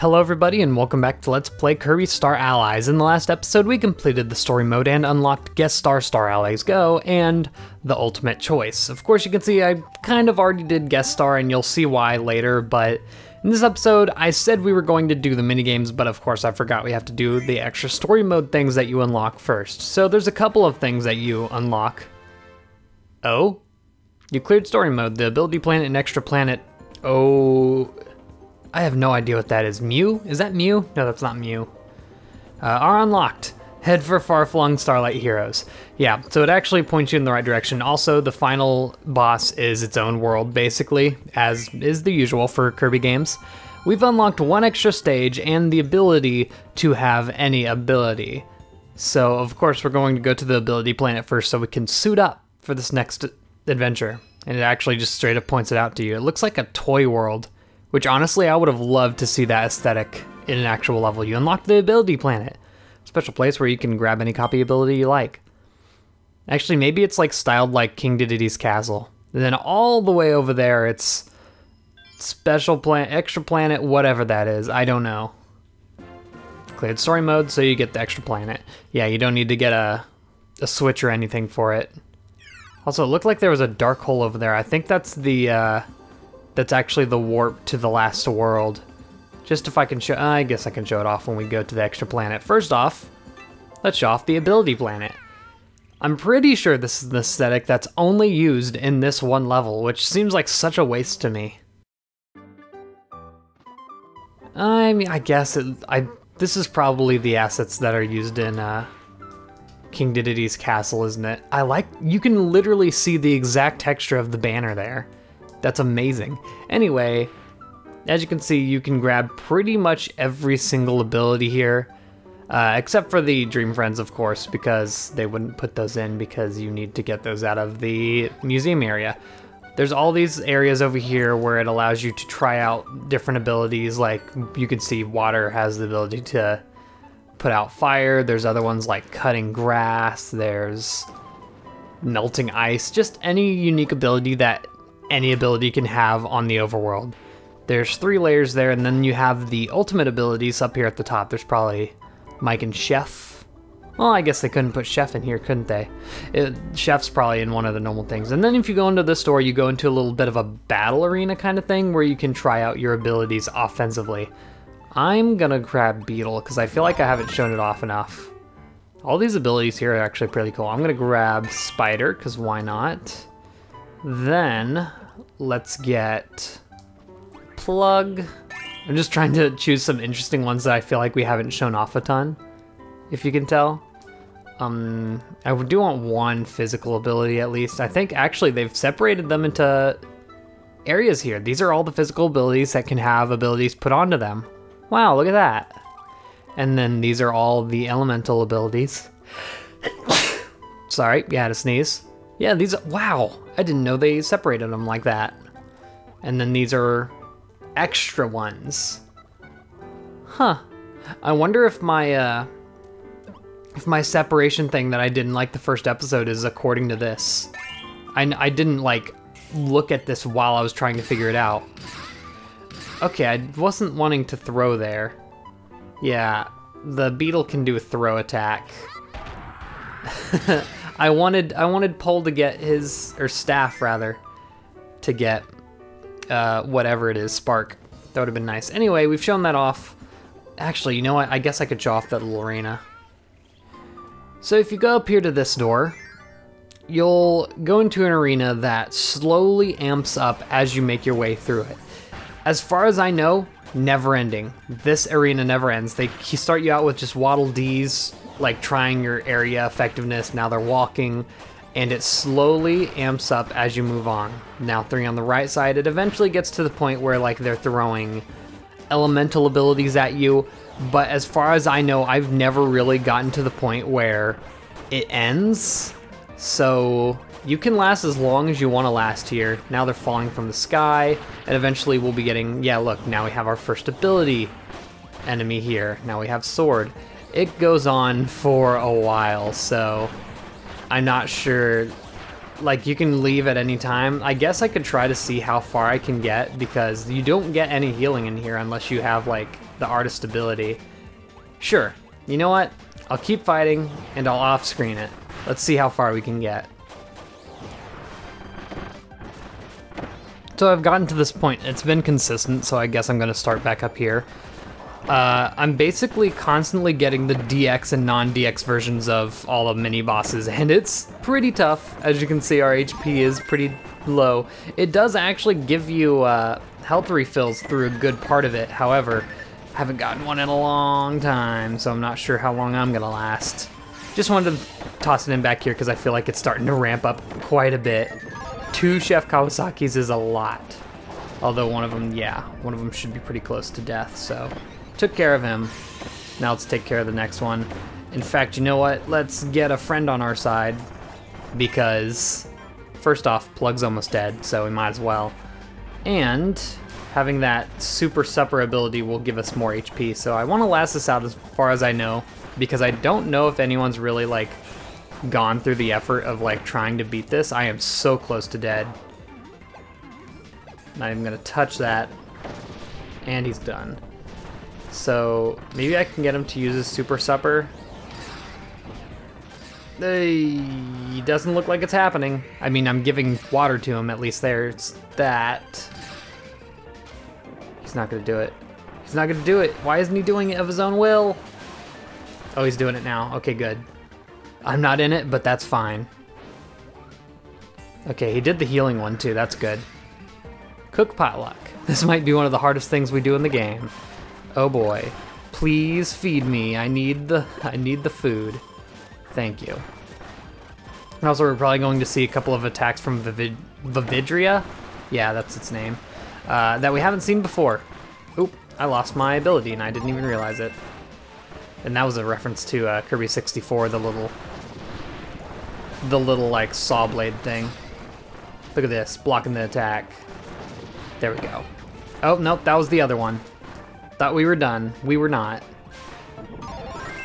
Hello everybody and welcome back to Let's Play Kirby Star Allies. In the last episode we completed the story mode and unlocked Guest Star Allies Go and the ultimate choice. Of course you can see I kind of already did Guest Star and you'll see why later, but in this episode I said we were going to do the minigames, but of course I forgot we have to do the extra story mode things that you unlock first. So there's a couple of things that you unlock. Oh? You cleared story mode, the ability planet and extra planet. Oh... I have no idea what that is. Mew? Is that Mew? No, that's not Mew. Are unlocked. Head for far-flung Starlight Heroes. Yeah, so it actually points you in the right direction. Also, the final boss is its own world, basically, as is the usual for Kirby games. We've unlocked one extra stage and the ability to have any ability. So, of course, we're going to go to the ability planet first so we can suit up for this next adventure. And it actually just straight up points it out to you. It looks like a toy world. Which honestly, I would have loved to see that aesthetic in an actual level. You unlock the ability planet. Special place where you can grab any copy ability you like. Actually, maybe it's like styled like King Dedede's castle. And then all the way over there, it's special planet, extra planet, whatever that is. I don't know. Cleared story mode, so you get the extra planet. Yeah, you don't need to get a switch or anything for it. Also, it looked like there was a dark hole over there. I think that's the, that's actually the warp to the last world. Just if I can show, I guess I can show it off when we go to the extra planet. First off, let's show off the ability planet. I'm pretty sure this is the aesthetic that's only used in this one level, which seems like such a waste to me. I mean, I guess this is probably the assets that are used in King Dedede's castle, isn't it? You can literally see the exact texture of the banner there. That's amazing. Anyway, as you can see, you can grab pretty much every single ability here, except for the Dream Friends, of course, because they wouldn't put those in because you need to get those out of the museum area. There's all these areas over here where it allows you to try out different abilities, like you can see water has the ability to put out fire. There's other ones like cutting grass, there's melting ice, just any unique ability that any ability can have on the overworld. There's 3 layers there, and then you have the ultimate abilities up here at the top. There's probably Mike and Chef. Well, I guess they couldn't put Chef in here, couldn't they? Chef's probably in one of the normal things. And then if you go into the store, you go into a little bit of a battle arena kind of thing where you can try out your abilities offensively. I'm gonna grab Beetle because I feel like I haven't shown it off enough. All these abilities here are actually pretty cool. I'm gonna grab Spider because why not? Then let's get Plug. I'm just trying to choose some interesting ones that I feel like we haven't shown off a ton, if you can tell. I do want one physical ability at least. I think actually they've separated them into areas here. These are all the physical abilities that can have abilities put onto them. Wow, look at that. And then these are all the elemental abilities. Sorry, you had to sneeze. Yeah, these are, wow, I didn't know they separated them like that. And then these are extra ones. Huh. I wonder if my separation thing that I did in like the first episode is according to this. I didn't like look at this while I was trying to figure it out. Okay, I wasn't wanting to throw there. Yeah, the Beetle can do a throw attack. I wanted Pole to get his, or Staff rather, to get whatever it is, Spark. That would have been nice. Anyway, we've shown that off. Actually, you know what? I guess I could show off that little arena. So if you go up here to this door, you'll go into an arena that slowly amps up as you make your way through it. As far as I know, never ending. This arena never ends. They start you out with just Waddle Dees, like trying your area effectiveness. Now they're walking, and it slowly amps up as you move on. Now 3 on the right side, it eventually gets to the point where like they're throwing elemental abilities at you, but as far as I know, I've never really gotten to the point where it ends. So you can last as long as you want to last here. Now they're falling from the sky, and eventually we'll be getting, yeah, look, now we have our first ability enemy here. Now we have Sword. It goes on for a while, so I'm not sure like, you can leave at any time. I guess I could try to see how far I can get, because you don't get any healing in here unless you have, like, the artist ability. Sure. You know what? I'll keep fighting, and I'll off-screen it. Let's see how far we can get. So I've gotten to this point. It's been consistent, so I guess I'm going to start back up here. I'm basically constantly getting the DX and non-DX versions of all the mini-bosses, and it's pretty tough. As you can see, our HP is pretty low. It does actually give you health refills through a good part of it. However, I haven't gotten one in a long time, so I'm not sure how long I'm going to last. Just wanted to toss it in back here because I feel like it's starting to ramp up quite a bit. 2 Chef Kawasaki's is a lot. Although one of them should be pretty close to death, so... Took care of him. Now let's take care of the next one. In fact, you know what? Let's get a friend on our side, because first off, Plug's almost dead, so we might as well. And having that super supper ability will give us more HP, so I want to last this out as far as I know, because I don't know if anyone's really, like, gone through the effort of, like, trying to beat this. I am so close to dead. Not even gonna touch that. And he's done. So maybe I can get him to use his super supper. He doesn't look like it's happening. I mean, I'm giving water to him, at least there's that. He's not gonna do it. He's not gonna do it. Why isn't he doing it of his own will? Oh, he's doing it now. Okay, good. I'm not in it, but that's fine. Okay, he did the healing one too, that's good. Cook potluck. This might be one of the hardest things we do in the game. Oh boy. Please feed me. I need the food. Thank you. And also, we're probably going to see a couple of attacks from Vividria? Yeah, that's its name. That we haven't seen before. Oop, I lost my ability and I didn't even realize it. And that was a reference to Kirby 64, the little like saw blade thing. Look at this, blocking the attack. There we go. Oh, nope, that was the other one. Thought we were done. We were not.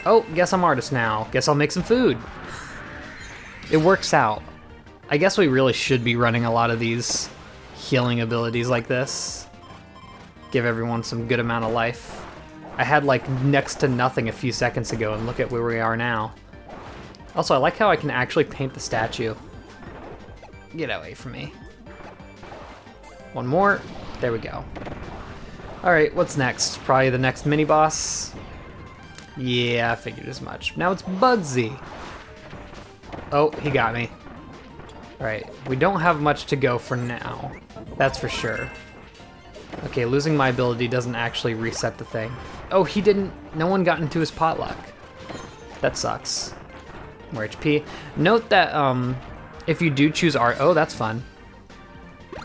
Oh, guess I'm artist now. Guess I'll make some food. It works out. I guess we really should be running a lot of these healing abilities like this. Give everyone some good amount of life. I had like next to nothing a few seconds ago, and look at where we are now. Also, I like how I can actually paint the statue. Get away from me. One more. There we go. Alright, what's next? Probably the next mini-boss? Yeah, I figured as much. Now it's Bugsy. Oh, he got me. Alright, we don't have much to go for now. That's for sure. Okay, losing my ability doesn't actually reset the thing. Oh, he didn't... No one got into his potluck. That sucks. More HP. Note that, if you do choose art... Oh, that's fun.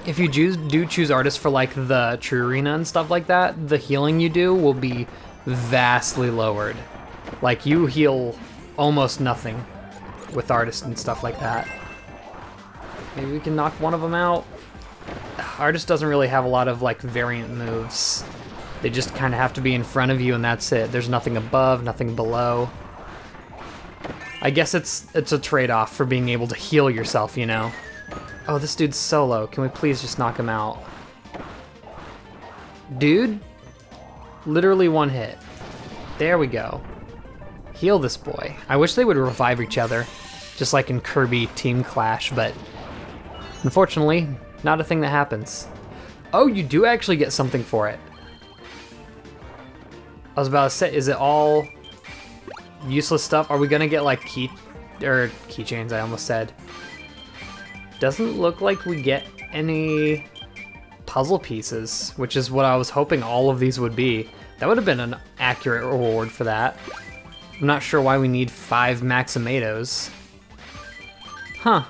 If you do choose artists for like the true arena and stuff like that, the healing you do will be vastly lowered. Like you heal almost nothing with artists and stuff like that. Maybe we can knock one of them out. Artist doesn't really have a lot of like variant moves. They just kind of have to be in front of you and that's it. There's nothing above, nothing below. I guess it's a trade-off for being able to heal yourself, you know? Oh, this dude's solo. Can we please just knock him out? Dude? Literally one hit. There we go. Heal this boy. I wish they would revive each other, just like in Kirby Team Clash, but unfortunately, not a thing that happens. Oh, you do actually get something for it. I was about to say, is it all useless stuff? Are we gonna get like keychains, I almost said. Doesn't look like we get any puzzle pieces, which is what I was hoping all of these would be. That would have been an accurate reward for that. I'm not sure why we need 5 Maximatoes. Huh.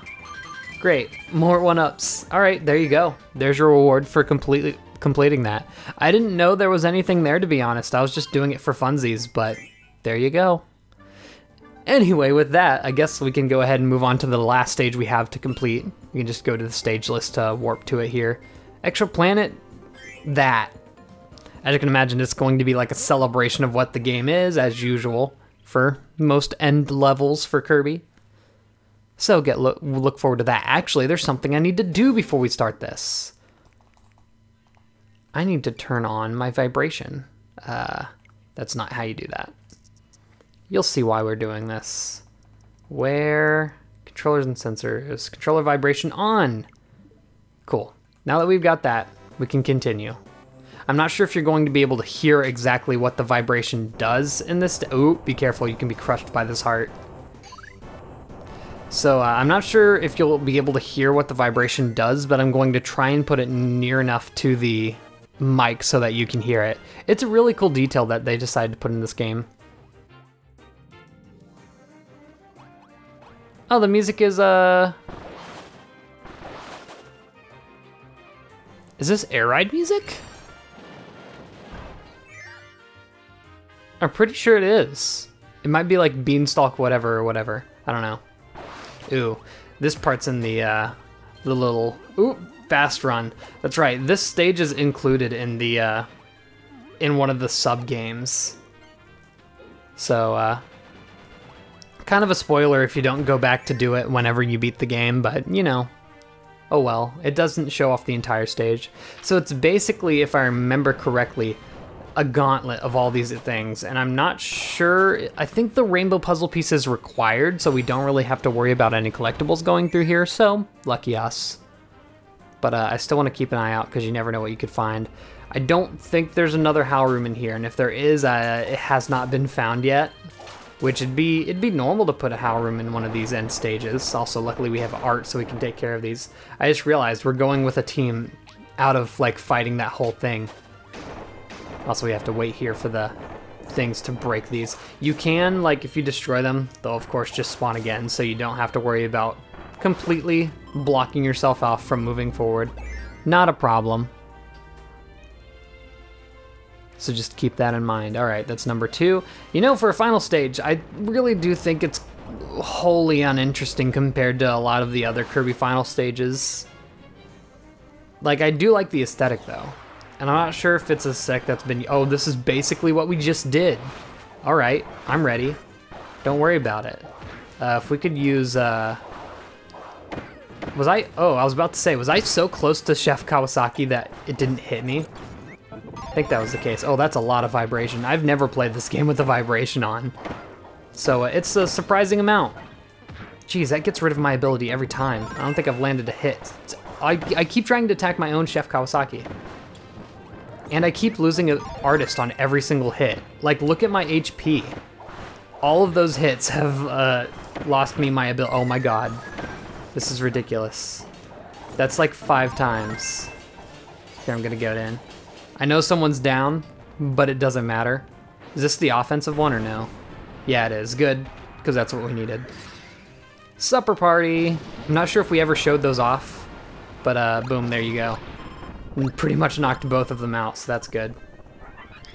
Great. More 1-ups. Alright, there you go. There's your reward for completing that. I didn't know there was anything there, to be honest. I was just doing it for funsies, but there you go. Anyway, with that, I guess we can go ahead and move on to the last stage we have to complete. We can just go to the stage list to warp to it here. Extra planet, that. As you can imagine, it's going to be like a celebration of what the game is, as usual, for most end levels for Kirby. So look forward to that. Actually, there's something I need to do before we start this. I need to turn on my vibration. That's not how you do that. You'll see why we're doing this. Where? Controllers and sensors. Controller vibration on. Cool. Now that we've got that, we can continue. I'm not sure if you're going to be able to hear exactly what the vibration does in this. Ooh, be careful, you can be crushed by this heart. So I'm not sure if you'll be able to hear what the vibration does, but I'm going to try and put it near enough to the mic so that you can hear it. It's a really cool detail that they decided to put in this game. Oh, the music is this air ride music? I'm pretty sure it is. It might be like Beanstalk whatever or whatever. I don't know. Ooh, this part's in the little, ooh, fast run. That's right, this stage is included in the, in one of the sub-games. So, kind of a spoiler if you don't go back to do it whenever you beat the game, but, you know, oh well. It doesn't show off the entire stage. So it's basically, if I remember correctly, a gauntlet of all these things, and I'm not sure, I think the rainbow puzzle piece is required, so we don't really have to worry about any collectibles going through here, so lucky us. But I still want to keep an eye out, because you never know what you could find. I don't think there's another Howl Room in here, and if there is, it has not been found yet, which it'd be normal to put a Howl Room in one of these end stages. Also, luckily we have art, so we can take care of these. I just realized we're going with a team out of, like, fighting that whole thing. Also, we have to wait here for the things to break these. You can, like, if you destroy them, they'll of course just spawn again, so you don't have to worry about completely blocking yourself off from moving forward. Not a problem. So just keep that in mind. All right, that's number 2. You know, for a final stage, I really do think it's wholly uninteresting compared to a lot of the other Kirby final stages. Like, I do like the aesthetic, though. And I'm not sure if it's a sec that's been... Oh, this is basically what we just did. All right, I'm ready. Don't worry about it. If we could use... Oh, I was about to say, was I so close to Chef Kawasaki that it didn't hit me? I think that was the case. Oh, that's a lot of vibration. I've never played this game with the vibration on. So it's a surprising amount. Jeez, that gets rid of my ability every time. I don't think I've landed a hit. I keep trying to attack my own Chef Kawasaki. And I keep losing an artist on every single hit. Like, look at my HP. All of those hits have lost me my ability. Oh my god. This is ridiculous. That's like 5 times. Here, I'm gonna get in. I know someone's down, but it doesn't matter. Is this the offensive one or no? Yeah, it is. Good, because that's what we needed. Supper party. I'm not sure if we ever showed those off, but boom, there you go. And pretty much knocked both of them out, so that's good.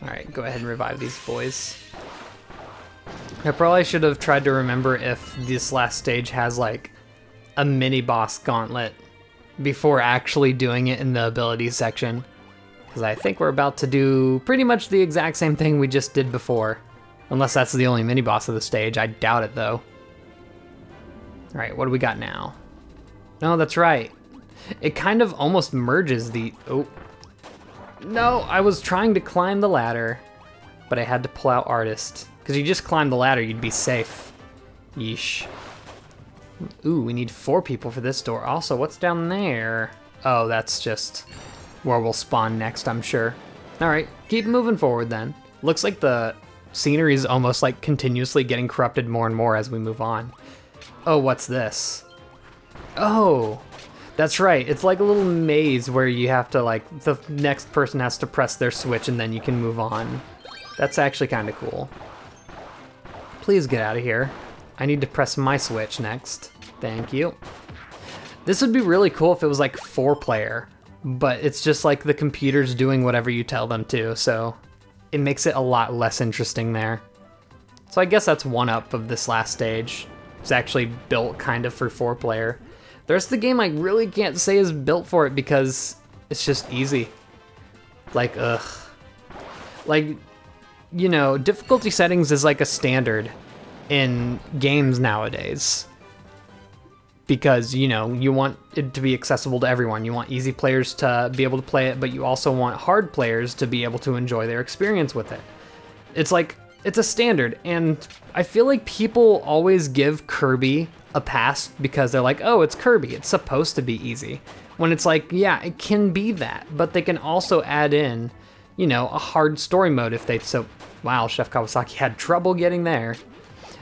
Alright, go ahead and revive these boys. I probably should have tried to remember if this last stage has, like, a mini-boss gauntlet before actually doing it in the abilities section. Because I think we're about to do pretty much the exact same thing we just did before. Unless that's the only mini-boss of the stage. I doubt it, though. Alright, what do we got now? No, that's right. It kind of almost merges the... Oh. No, I was trying to climb the ladder, but I had to pull out Artist. Because you just climb the ladder, you'd be safe. Yeesh. Ooh, we need 4 people for this door. Also, what's down there? Oh, that's just where we'll spawn next, I'm sure. Alright, keep moving forward then. Looks like the scenery is almost like continuously getting corrupted more and more as we move on. Oh, what's this? Oh! That's right, it's like a little maze where you have to, like, the next person has to press their switch and then you can move on. That's actually kind of cool. Please get out of here. I need to press my switch next. Thank you. This would be really cool if it was like 4-player, but it's just like the computer's doing whatever you tell them to, so it makes it a lot less interesting there. So I guess that's one up of this last stage. It's actually built kind of for 4-player. The rest of the game I really can't say is built for it because it's just easy. Like, ugh. Like, you know, difficulty settings is like a standard in games nowadays. because, you know, you want it to be accessible to everyone. You want easy players to be able to play it, but you also want hard players to be able to enjoy their experience with it. It's like, it's a standard, and I feel like people always give Kirby a pass because they're like, oh, it's Kirby, it's supposed to be easy. When it's like, yeah, it can be that, but they can also add in, you know, a hard story mode if they so... Wow, Chef Kawasaki had trouble getting there.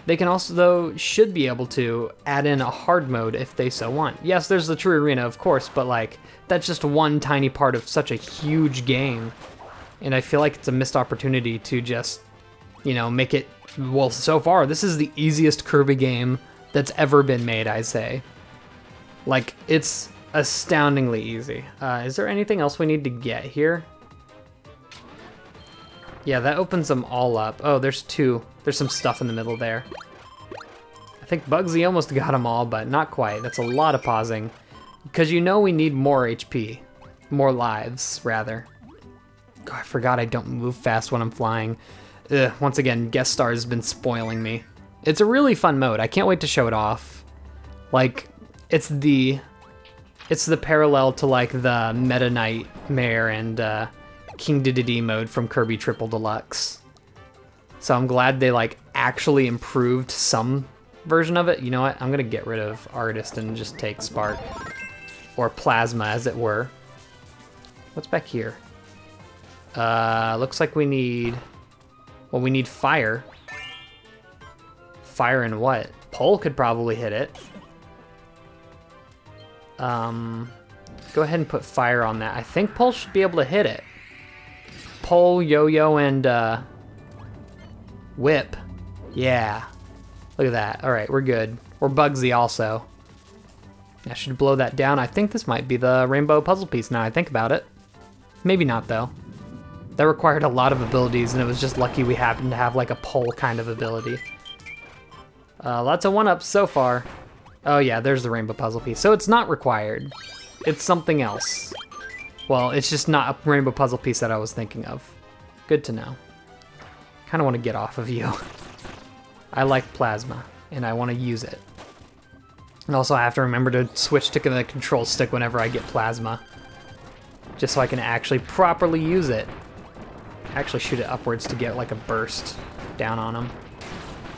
They can also, though, should be able to add in a hard mode if they so want. Yes, there's the true arena, of course, but like, that's just one tiny part of such a huge game. And I feel like it's a missed opportunity to just, you know, make it, well, so far, this is the easiest Kirby game that's ever been made, I say. Like, it's astoundingly easy. Is there anything else we need to get here? Yeah, that opens them all up. Oh, there's two. There's some stuff in the middle there. I think Bugsy almost got them all, but not quite. That's a lot of pausing. Because you know we need more HP. More lives, rather. God, I forgot I don't move fast when I'm flying. Ugh, once again, Guest Star has been spoiling me. It's a really fun mode. I can't wait to show it off. Like, it's the parallel to like the Meta Nightmare and King Dedede mode from Kirby Triple Deluxe. So I'm glad they like actually improved some version of it. You know what? I'm gonna get rid of Artist and just take Spark. Or Plasma, as it were. What's back here? Looks like we need... Well, we need Fire. Fire and what? Pole could probably hit it. Go ahead and put Fire on that. I think Pole should be able to hit it. Pole, Yo-Yo, and Whip. Yeah. Look at that. Alright, we're good. Or Bugsy also. I should blow that down. I think this might be the rainbow puzzle piece now I think about it. Maybe not, though. That required a lot of abilities, and it was just lucky we happened to have like a pole kind of ability. Lots of one-ups so far. Oh yeah, there's the rainbow puzzle piece. So it's not required. It's something else. Well, it's just not a rainbow puzzle piece that I was thinking of. Good to know. Kind of want to get off of you. I like Plasma, and I want to use it. And also I have to remember to switch to the control stick whenever I get Plasma. Just so I can actually properly use it. Actually shoot it upwards to get like a burst down on them.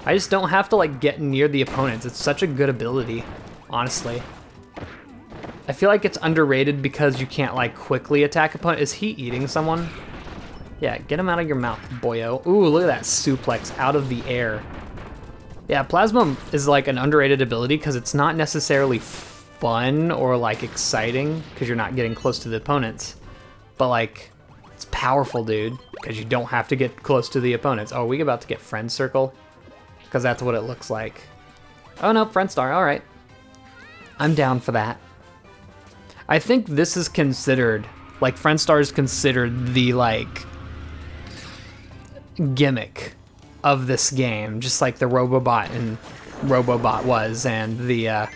I just don't have to like get near the opponents. It's such a good ability, honestly. I feel like it's underrated because you can't like quickly attack opponent. Is he eating someone? Yeah, get him out of your mouth, boyo. Ooh, look at that suplex out of the air. Yeah, Plasma is like an underrated ability because it's not necessarily fun or like exciting because you're not getting close to the opponents. But like, it's powerful, dude, because you don't have to get close to the opponents. Oh, are we about to get Friend Circle? Because that's what it looks like. Oh no, Friend Star, alright. I'm down for that. I think this is considered, like Friend Star is considered the like gimmick of this game, just like the Robobot and Robobot was, and the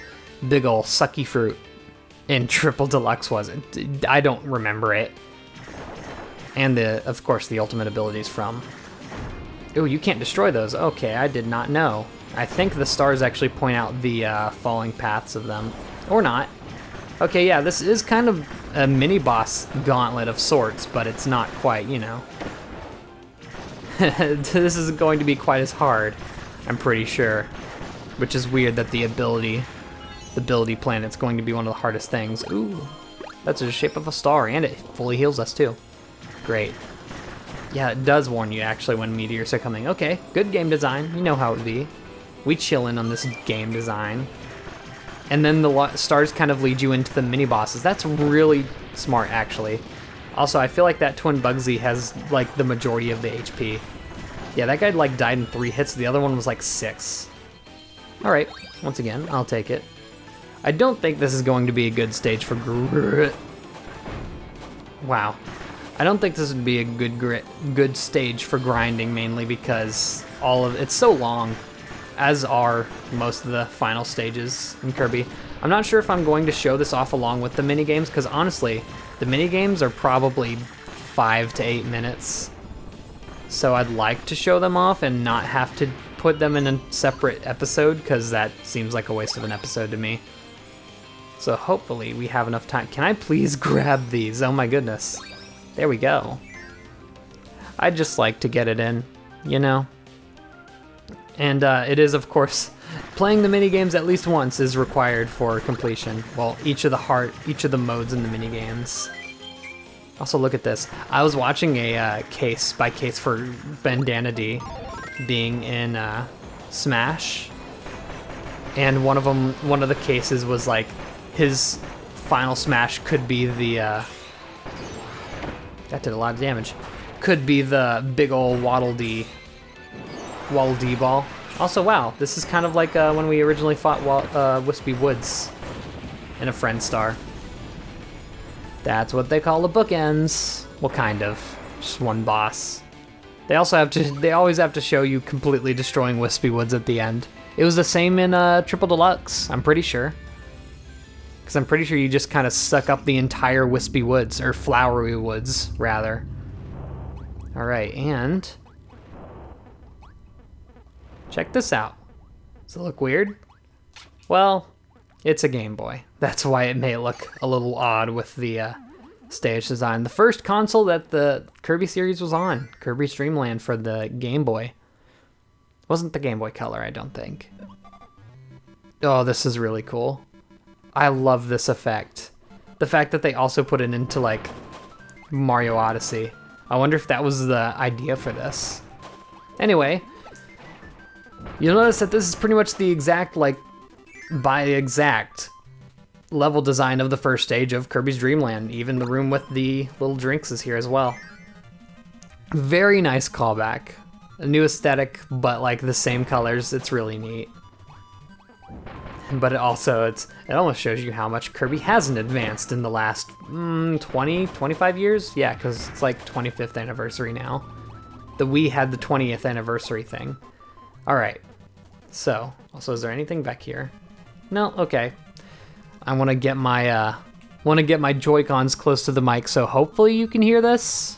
big ol' sucky fruit in Triple Deluxe was. I don't remember it. And of course the ultimate abilities from. Ooh, you can't destroy those. Okay, I did not know. I think the stars actually point out the falling paths of them. Or not. Okay, yeah, this is kind of a mini-boss gauntlet of sorts, but it's not quite, you know. This isn't going to be quite as hard, I'm pretty sure. Which is weird that the ability planet's going to be one of the hardest things. Ooh, that's the shape of a star, and it fully heals us too. Great. Yeah, it does warn you actually when meteors are coming. Okay, good game design. You know how it would be. We chillin' on this game design. And then the stars kind of lead you into the mini-bosses. That's really smart, actually. Also, I feel like that Twin Bugsy has, like, the majority of the HP. Yeah, that guy, like, died in 3 hits. The other one was, like, 6. Alright, once again, I'll take it. I don't think this is going to be a good stage for Wow. I don't think this would be a good stage for grinding, mainly because it's so long, as are most of the final stages in Kirby. I'm not sure if I'm going to show this off along with the minigames, because honestly, the minigames are probably 5 to 8 minutes. So I'd like to show them off and not have to put them in a separate episode, because that seems like a waste of an episode to me. So hopefully we have enough time. Can I please grab these? Oh my goodness. There we go. I'd just like to get it in, you know? And it is, of course, playing the minigames at least once is required for completion. Well, each of the modes in the minigames. Also, look at this. I was watching a case by case for Bandana D being in Smash, and one of the cases was like his final Smash could be the that did a lot of damage. Could be the big ol' Waddle Dee ball. Also, wow, this is kind of like when we originally fought Wispy Woods in a Friend Star. That's what they call the bookends. Well, kind of. Just one boss. They always have to show you completely destroying Wispy Woods at the end. It was the same in Triple Deluxe, I'm pretty sure. Because I'm pretty sure you just kind of suck up the entire Wispy Woods, or Flowery Woods, rather. Alright, and check this out. Does it look weird? Well, it's a Game Boy. That's why it may look a little odd with the stage design. The first console that the Kirby series was on, Kirby's Dreamland for the Game Boy. Wasn't the Game Boy Color, I don't think. Oh, this is really cool. I love this effect. The fact that they also put it into, like, Mario Odyssey. I wonder if that was the idea for this. Anyway, you'll notice that this is pretty much the exact, like, by exact level design of the first stage of Kirby's Dreamland. Even the room with the little drinks is here as well. Very nice callback. A new aesthetic, but like the same colors. It's really neat. But it almost shows you how much Kirby hasn't advanced in the last 20, 25 years? Yeah, because it's like 25th anniversary now. The Wii had the 20th anniversary thing. Alright, so, also is there anything back here? No? Okay. I want to get my Joy-Cons close to the mic, so hopefully you can hear this.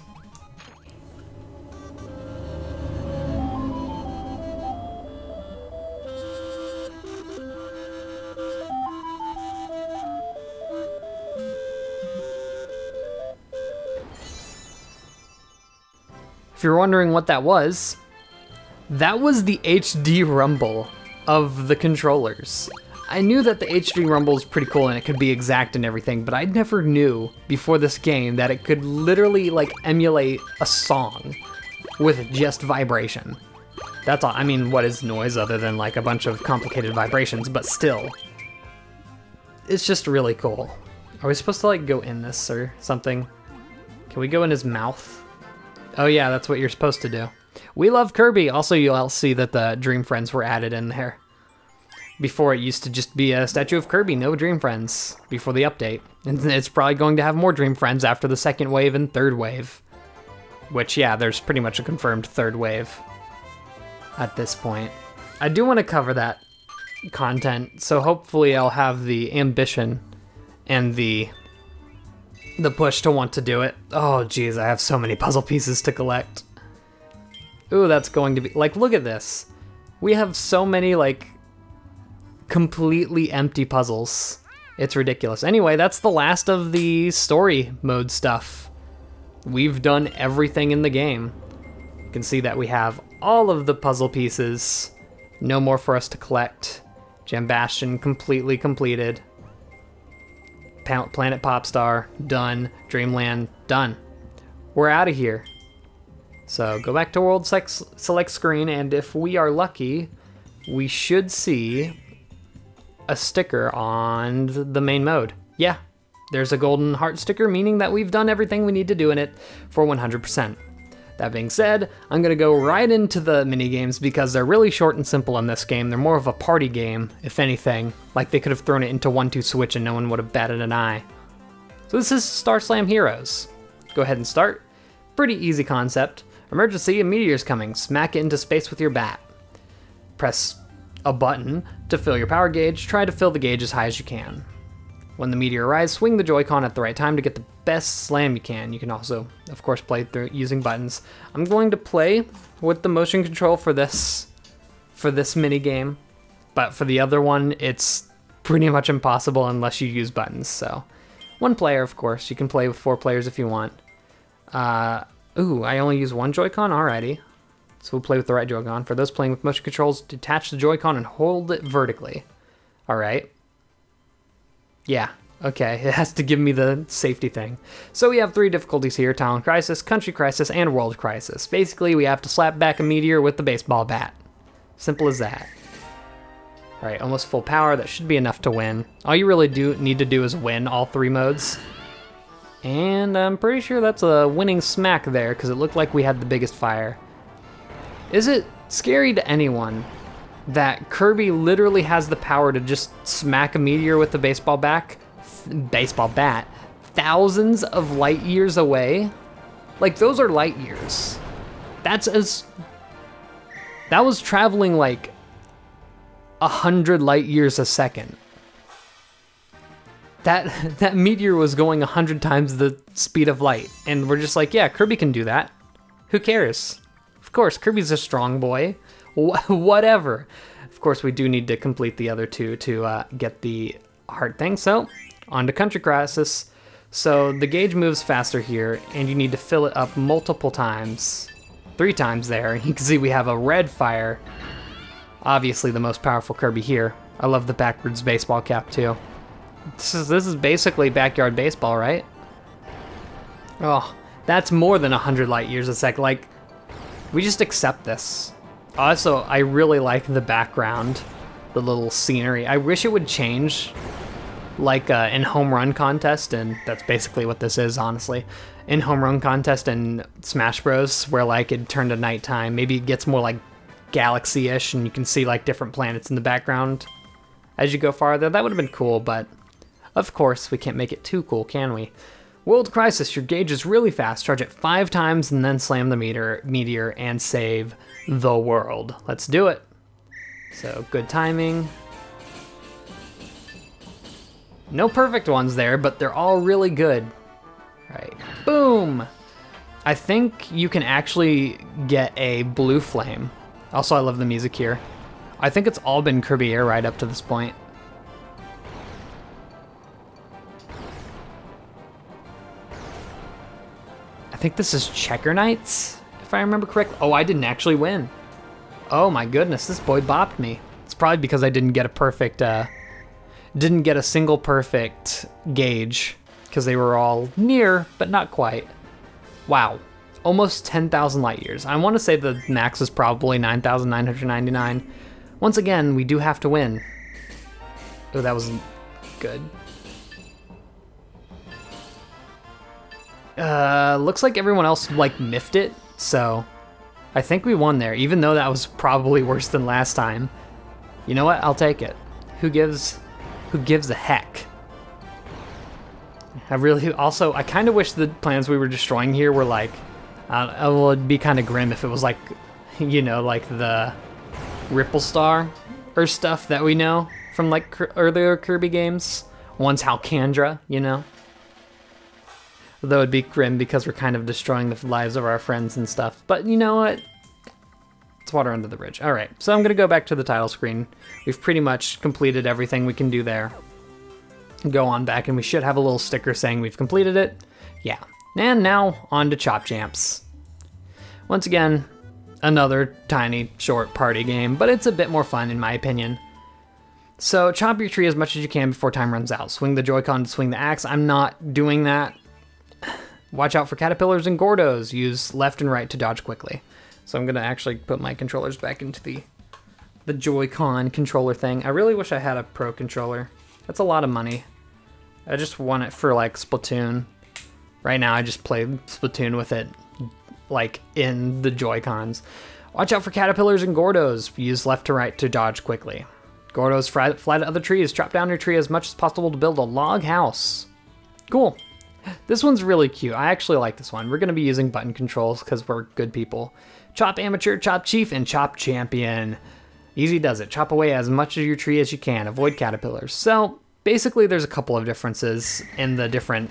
If you're wondering what that was the HD rumble of the controllers. I knew that the HD rumble is pretty cool and it could be exact and everything, but I never knew before this game that it could literally like emulate a song with just vibration. That's all. I mean, what is noise other than like a bunch of complicated vibrations, but still. It's just really cool. Are we supposed to like go in this or something? Can we go in his mouth? Oh yeah, that's what you're supposed to do. We love Kirby. Also, you'll see that the Dream Friends were added in there. Before, it used to just be a statue of Kirby, no Dream Friends, before the update. And it's probably going to have more Dream Friends after the second wave and third wave. Which, yeah, there's pretty much a confirmed third wave at this point. I do want to cover that content, so hopefully I'll have the ambition and the push to want to do it. Oh, geez, I have so many puzzle pieces to collect. Ooh, that's going to be... Like, look at this. We have so many, like, completely empty puzzles. It's ridiculous. Anyway, that's the last of the story mode stuff. We've done everything in the game. You can see that we have all of the puzzle pieces. No more for us to collect. Gem Bastion completely completed. Planet Popstar, done. Dreamland, done. We're out of here. So go back to World Select Screen, and if we are lucky, we should see a sticker on the main mode. Yeah, there's a golden heart sticker, meaning that we've done everything we need to do in it for 100%. That being said, I'm gonna go right into the minigames because they're really short and simple in this game. They're more of a party game, if anything. Like they could have thrown it into 1-2 switch and no one would have batted an eye. So this is Star Slam Heroes. Go ahead and start. Pretty easy concept. Emergency, a meteor's coming. Smack it into space with your bat. Press a button to fill your power gauge. Try to fill the gauge as high as you can. When the meteor arrives, swing the Joy-Con at the right time to get the best slam you can. You can also, of course, play through using buttons. I'm going to play with the motion control for this mini game, but for the other one, it's pretty much impossible unless you use buttons. So 1 player, of course. You can play with 4 players if you want. Ooh, I only use 1 Joy-Con? Alrighty. So we'll play with the right Joy-Con. For those playing with motion controls, detach the Joy-Con and hold it vertically. Alright. Yeah, okay. It has to give me the safety thing. So we have 3 difficulties here: Talent Crisis, Country Crisis, and World Crisis. Basically, we have to slap back a meteor with the baseball bat. Simple as that. Alright, almost full power. That should be enough to win. All you really need to do is win all 3 modes. And I'm pretty sure that's a winning smack there, because it looked like we had the biggest fire. Is it scary to anyone that Kirby literally has the power to just smack a meteor with the baseball bat thousands of light years away? Like, those are light years. That was traveling like 100 light years a second. That meteor was going 100 times the speed of light, and we're just like, yeah, Kirby can do that. Who cares? Of course, Kirby's a strong boy. Whatever. Of course, we do need to complete the other 2 to get the heart thing. So, on to Country Crisis. So the gauge moves faster here, and you need to fill it up multiple times. 3 times there. You can see we have a red fire. Obviously the most powerful Kirby here. I love the backwards baseball cap too. This is basically backyard baseball, right? Oh, that's more than 100 light years a sec. Like, we just accept this. Also, I really like the background, the little scenery. I wish it would change, like in Home Run Contest, and that's basically what this is, honestly. In Home Run Contest and Smash Bros, where like it turned to nighttime, maybe it gets more like galaxy-ish, and you can see like different planets in the background as you go farther. That would have been cool, but of course we can't make it too cool, can we? World Crisis, your gauge is really fast. Charge it 5 times and then slam the meteor and save the world. Let's do it. So, good timing. No perfect ones there, but they're all really good. Right. Boom! I think you can actually get a blue flame. Also, I love the music here. I think it's all been Kirby Air right up to this point. I think this is Checker Knights, if I remember correctly. Oh, I didn't actually win. Oh my goodness, this boy bopped me. It's probably because I didn't get a perfect, didn't get a single perfect gauge, because they were all near, but not quite. Wow, almost 10,000 light years. I want to say the max is probably 9,999. Once again, we do have to win. Oh, that wasn't good. Looks like everyone else like miffed it, so I think we won there, even though that was probably worse than last time. You know what? I'll take it. Who gives a heck? I kind of wish the planets we were destroying here were like, well, it'd be kind of grim if it was like, you know, like the Ripple Star or stuff that we know from like earlier Kirby games. One's Halcandra, you know? Though it'd be grim because we're kind of destroying the lives of our friends and stuff. But you know what? It's water under the bridge. Alright, so I'm going to go back to the title screen. We've pretty much completed everything we can do there. Go on back and we should have a little sticker saying we've completed it. Yeah. And now on to Chop Champs. Once again, another tiny, short party game, but it's a bit more fun in my opinion. So chop your tree as much as you can before time runs out. Swing the Joy-Con to swing the axe. I'm not doing that. Watch out for caterpillars and Gordos. Use left and right to dodge quickly. So I'm gonna actually put my controllers back into the Joy-Con controller thing. I really wish I had a Pro controller. That's a lot of money. I just want it for like Splatoon. Right now I just play Splatoon with it like in the Joy-Cons. Watch out for caterpillars and Gordos. Use left to right to dodge quickly. Gordos fly to other trees. Chop down your tree as much as possible to build a log house. Cool. This one's really cute. I actually like this one. We're going to be using button controls because we're good people. Chop Amateur, Chop Chief, and Chop Champion. Easy does it. Chop away as much of your tree as you can. Avoid caterpillars. So, basically there's a couple of differences in the different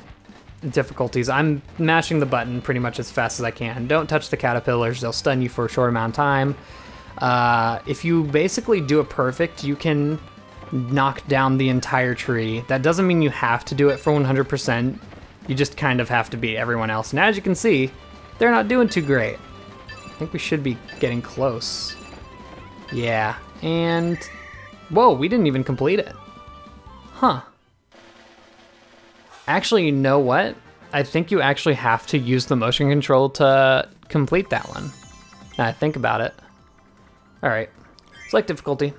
difficulties. I'm mashing the button pretty much as fast as I can. Don't touch the caterpillars. They'll stun you for a short amount of time. If you basically do it perfect, you can knock down the entire tree. That doesn't mean you have to do it for 100%. You just kind of have to beat everyone else. And as you can see, they're not doing too great. I think we should be getting close. Yeah, and... Whoa, we didn't even complete it. Huh. Actually, you know what? I think you actually have to use the motion control to complete that one. Now I think about it. Alright, select difficulty.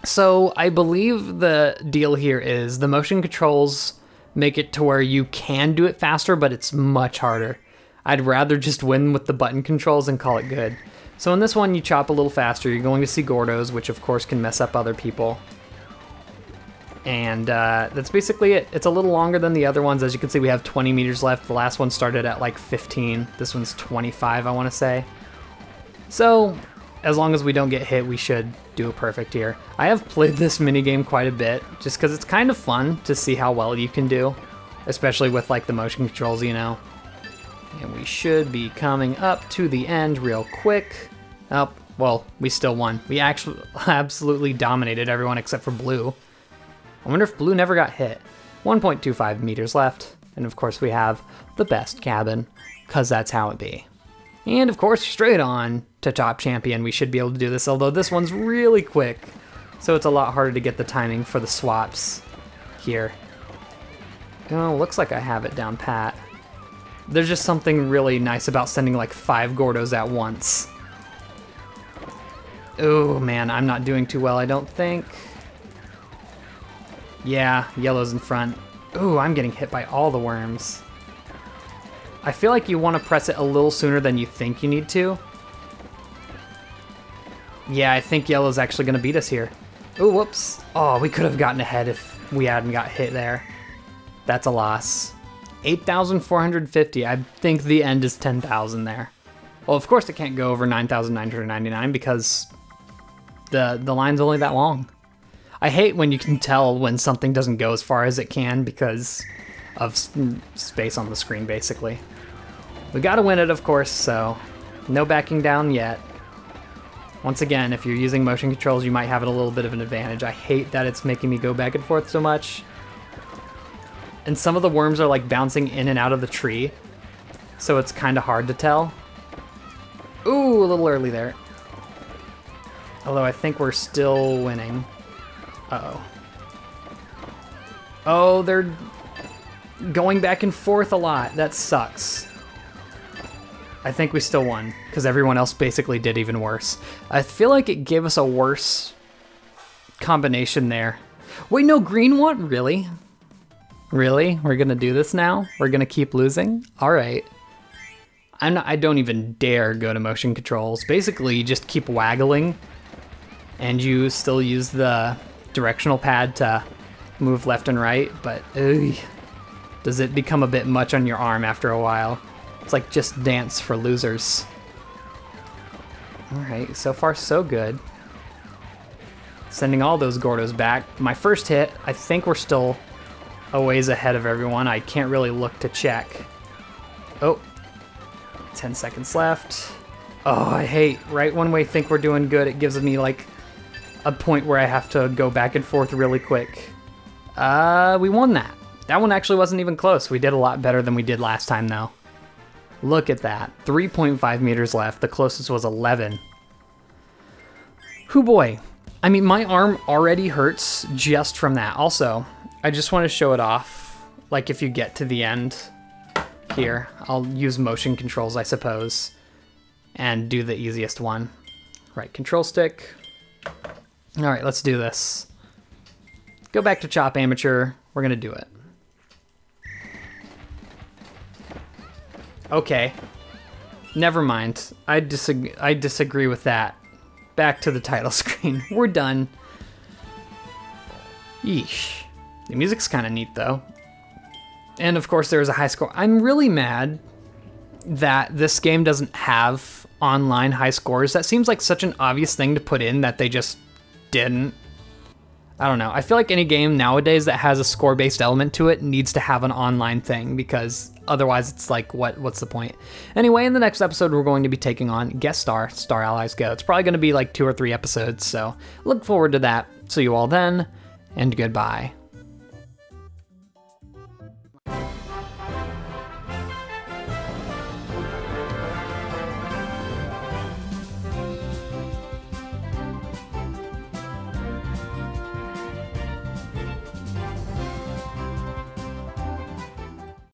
So I believe the deal here is the motion controls make it to where you can do it faster, but it's much harder. I'd rather just win with the button controls and call it good. So in this one, you chop a little faster. You're going to see Gordos, which of course can mess up other people. And that's basically it. It's a little longer than the other ones. As you can see, we have 20 meters left. The last one started at like 15. This one's 25, I want to say. So as long as we don't get hit, we should do it perfect here. I have played this minigame quite a bit, just because it's kind of fun to see how well you can do, especially with like the motion controls, you know. And we should be coming up to the end real quick. Oh, well, we still won. We actually absolutely dominated everyone except for Blue. I wonder if Blue never got hit. 1.25 meters left. And of course we have the best cabin, because that's how it be. And of course, straight on to top champion. We should be able to do this, although this one's really quick. So it's a lot harder to get the timing for the swaps here. Oh, looks like I have it down pat. There's just something really nice about sending like 5 Gordos at once. Oh man, I'm not doing too well, I don't think. Yeah, yellow's in front. Ooh, I'm getting hit by all the worms. I feel like you want to press it a little sooner than you think you need to. Yeah, I think yellow's actually going to beat us here. Ooh, whoops. Oh, we could have gotten ahead if we hadn't got hit there. That's a loss. 8,450. I think the end is 10,000 there. Well, of course it can't go over 9,999 because the line's only that long. I hate when you can tell when something doesn't go as far as it can because of space on the screen, basically. We gotta win it, of course, so no backing down yet. Once again, if you're using motion controls, you might have it a little bit of an advantage. I hate that it's making me go back and forth so much. And some of the worms are like bouncing in and out of the tree, so it's kind of hard to tell. Ooh, a little early there. Although I think we're still winning. Uh-oh. Oh, they're going back and forth a lot. That sucks. I think we still won, because everyone else basically did even worse. I feel like it gave us a worse combination there. Wait, no, green one? Really? Really? We're gonna do this now? We're gonna keep losing? All right. I don't even dare go to motion controls. Basically, you just keep waggling, and you still use the directional pad to move left and right, but does it become a bit much on your arm after a while? It's like Just Dance for losers. Alright, so far so good. Sending all those Gordos back. My first hit, I think we're still a ways ahead of everyone. I can't really look to check. Oh, 10 seconds left. Oh, I hate, right when we think we're doing good, it gives me like a point where I have to go back and forth really quick. We won that. That one actually wasn't even close. We did a lot better than we did last time though. Look at that, 3.5 meters left. The closest was 11. Hoo boy. I mean, my arm already hurts just from that. Also, I just want to show it off. Like if you get to the end here, I'll use motion controls, I suppose, and do the easiest one. Right control stick. All right, let's do this. Go back to Chop Amateur. We're gonna do it. Okay. Never mind. I disagree with that. Back to the title screen. We're done. Yeesh. The music's kind of neat though. And of course there's a high score. I'm really mad that this game doesn't have online high scores. That seems like such an obvious thing to put in that they just didn't. I don't know. I feel like any game nowadays that has a score-based element to it needs to have an online thing, because otherwise it's like, what's the point? Anyway, in the next episode, we're going to be taking on Guest Star, Star Allies Go. It's probably going to be like 2 or 3 episodes, so look forward to that. See you all then, and goodbye.